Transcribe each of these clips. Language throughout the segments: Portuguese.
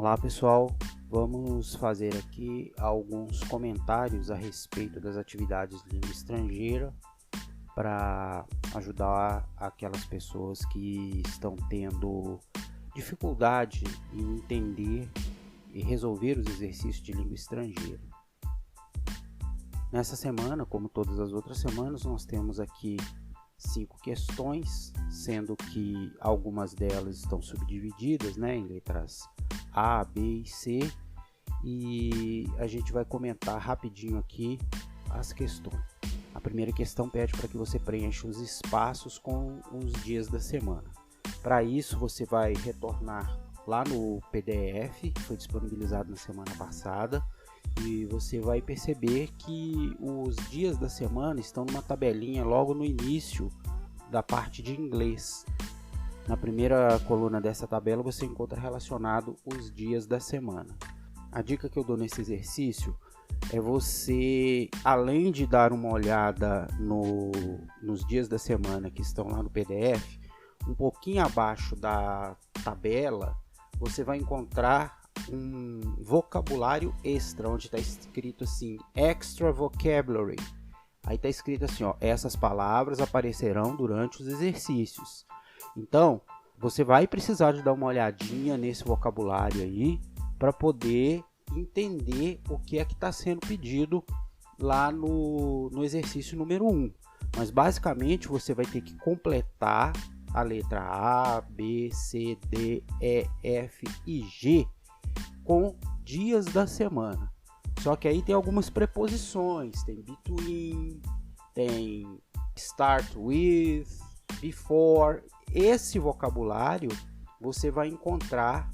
Olá pessoal, vamos fazer aqui alguns comentários a respeito das atividades de língua estrangeira para ajudar aquelas pessoas que estão tendo dificuldade em entender e resolver os exercícios de língua estrangeira. Nessa semana, como todas as outras semanas, nós temos aqui 5 questões, sendo que algumas delas estão subdivididas, em letras A, B e C, e a gente vai comentar rapidinho aqui as questões. A primeira questão pede para que você preencha os espaços com os dias da semana. Para isso, você vai retornar lá no PDF, que foi disponibilizado na semana passada, e você vai perceber que os dias da semana estão numa tabelinha logo no início da parte de inglês. Na primeira coluna dessa tabela você encontra relacionado os dias da semana. A dica que eu dou nesse exercício é você, além de dar uma olhada nos dias da semana que estão lá no PDF, um pouquinho abaixo da tabela você vai encontrar um vocabulário extra, onde está escrito assim, extra vocabulary. Aí está escrito assim, essas palavras aparecerão durante os exercícios. Então, você vai precisar de dar uma olhadinha nesse vocabulário aí, para poder entender o que é que está sendo pedido lá no exercício número 1. Mas basicamente você vai ter que completar a letra A, B, C, D, E, F e G com dias da semana. Só que aí tem algumas preposições, tem between, tem start with, before. Esse vocabulário você vai encontrar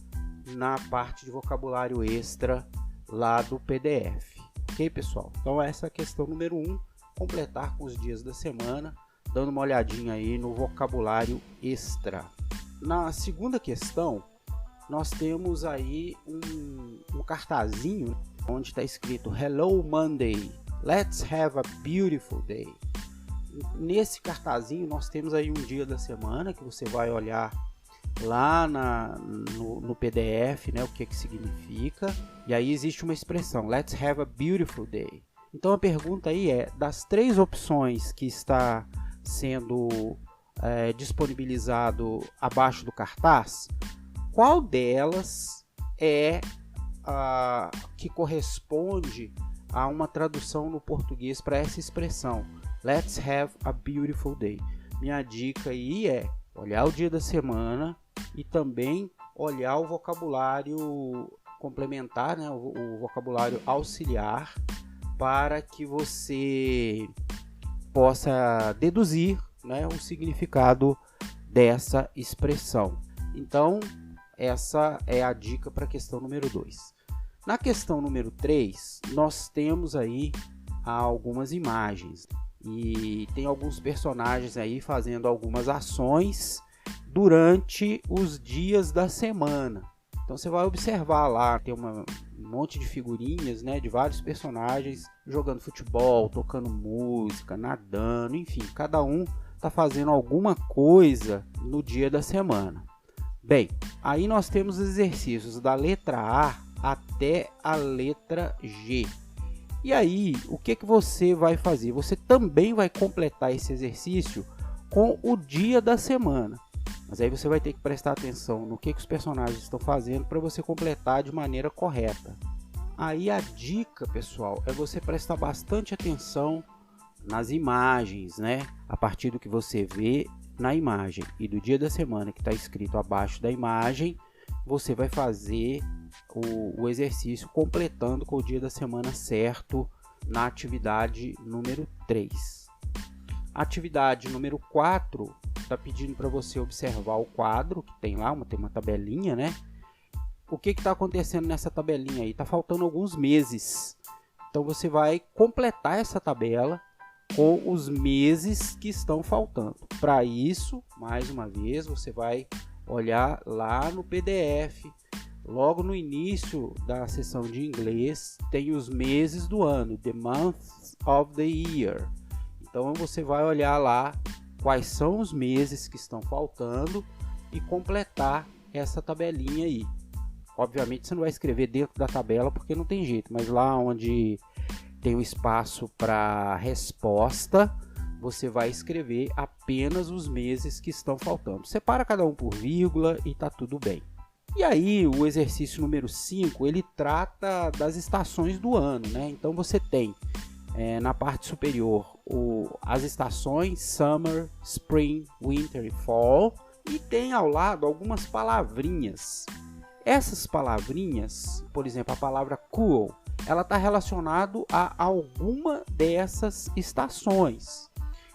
na parte de vocabulário extra lá do PDF. Ok, pessoal? Então essa é a questão número 1, completar com os dias da semana, dando uma olhadinha aí no vocabulário extra. Na segunda questão, nós temos aí um cartazinho onde está escrito Hello Monday, let's have a beautiful day. Nesse cartazinho nós temos aí um dia da semana que você vai olhar lá no PDF, o que significa, e aí existe uma expressão, let's have a beautiful day. Então a pergunta aí é, das 3 opções que está sendo disponibilizado abaixo do cartaz, qual delas é a que corresponde a uma tradução no português para essa expressão? Let's have a beautiful day. Minha dica aí é olhar o dia da semana e também olhar o vocabulário complementar, o vocabulário auxiliar, para que você possa deduzir o significado dessa expressão. Então, essa é a dica para a questão número 2. Na questão número 3, nós temos aí algumas imagens e tem alguns personagens aí fazendo algumas ações durante os dias da semana. Então você vai observar lá, tem um monte de figurinhas, de vários personagens jogando futebol, tocando música, nadando, enfim, cada um está fazendo alguma coisa no dia da semana. Bem, aí nós temos os exercícios da letra A até a letra G. E aí, o que você vai fazer? Você também vai completar esse exercício com o dia da semana. Mas aí você vai ter que prestar atenção no que os personagens estão fazendo para você completar de maneira correta. Aí a dica, pessoal, é você prestar bastante atenção nas imagens, A partir do que você vê na imagem e do dia da semana que está escrito abaixo da imagem, você vai fazer o exercício completando com o dia da semana certo na atividade número 3. Atividade número 4 está pedindo para você observar o quadro que tem lá, tem uma tabelinha, O que está acontecendo nessa tabelinha aí? Está faltando alguns meses. Então você vai completar essa tabela com os meses que estão faltando. Para isso, mais uma vez, você vai olhar lá no PDF, logo no início da seção de inglês, tem os meses do ano, the months of the year. Então você vai olhar lá quais são os meses que estão faltando e completar essa tabelinha aí. Obviamente você não vai escrever dentro da tabela porque não tem jeito, mas lá onde tem o espaço para resposta, você vai escrever apenas os meses que estão faltando. Separa cada um por vírgula e tá tudo bem. E aí o exercício número 5, ele trata das estações do ano, né? Então você tem na parte superior as estações Summer, Spring, Winter e Fall, e tem ao lado algumas palavrinhas. Essas palavrinhas, por exemplo, a palavra cool, ela está relacionada a alguma dessas estações.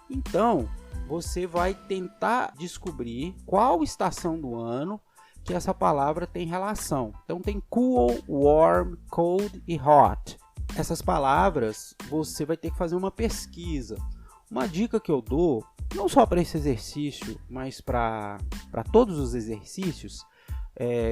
Então, você vai tentar descobrir qual estação do ano que essa palavra tem relação. Então, tem cool, warm, cold e hot. Essas palavras, você vai ter que fazer uma pesquisa. Uma dica que eu dou, não só para esse exercício, mas para todos os exercícios,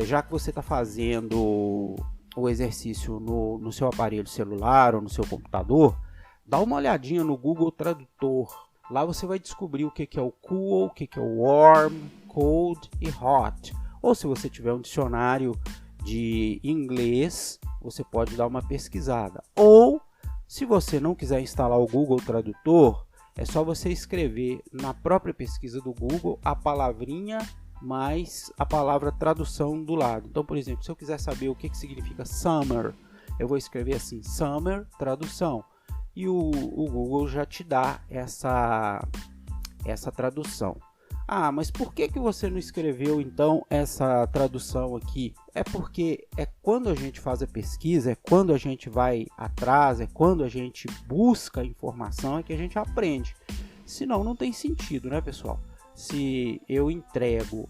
já que você está fazendo o exercício no seu aparelho celular ou no seu computador, dá uma olhadinha no Google Tradutor. Lá você vai descobrir o que é o cool, o que é o warm, cold e hot. Ou se você tiver um dicionário de inglês, você pode dar uma pesquisada. Ou, se você não quiser instalar o Google Tradutor, é só você escrever na própria pesquisa do Google a palavrinha mais a palavra tradução do lado. Então, por exemplo, se eu quiser saber o que significa summer, eu vou escrever assim, summer, tradução. E o Google já te dá essa tradução. Ah, mas por que você não escreveu então essa tradução aqui? É porque quando a gente faz a pesquisa, é quando a gente vai atrás, é quando a gente busca informação, é que a gente aprende. Senão não tem sentido, né, pessoal? Se eu entrego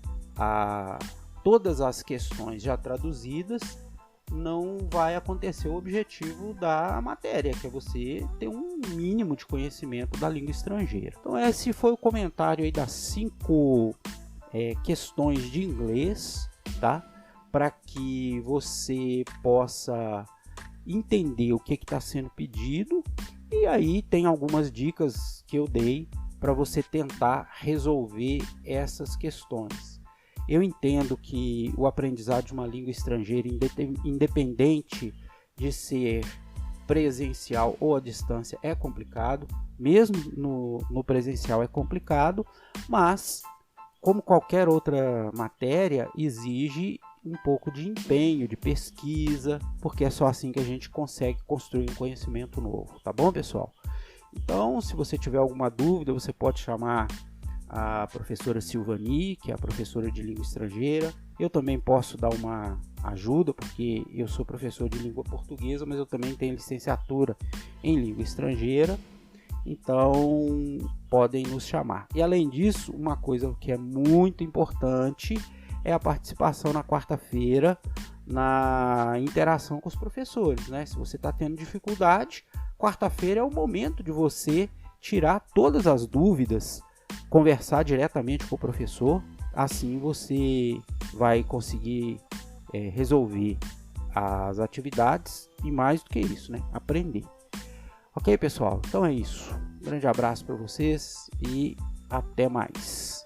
todas as questões já traduzidas, não vai acontecer o objetivo da matéria, que é você ter um mínimo de conhecimento da língua estrangeira. Então esse foi o comentário aí das 5 questões de inglês, tá? Para que você possa entender o que está sendo pedido, e aí tem algumas dicas que eu dei para você tentar resolver essas questões. Eu entendo que o aprendizado de uma língua estrangeira, independente de ser presencial ou à distância, é complicado. Mesmo no presencial é complicado, mas, como qualquer outra matéria, exige um pouco de empenho, de pesquisa, porque é só assim que a gente consegue construir um conhecimento novo. Tá bom, pessoal? Então, se você tiver alguma dúvida, você pode chamar a professora Silvani, que é a professora de língua estrangeira. Eu também posso dar uma ajuda, porque eu sou professor de língua portuguesa, mas eu também tenho licenciatura em língua estrangeira. Então, podem nos chamar. E além disso, uma coisa que é muito importante é a participação na quarta-feira na interação com os professores, né? Se você está tendo dificuldade, quarta-feira é o momento de você tirar todas as dúvidas, conversar diretamente com o professor. Assim você vai conseguir resolver as atividades e, mais do que isso, né, aprender. Ok, pessoal? Então é isso. Um grande abraço para vocês e até mais.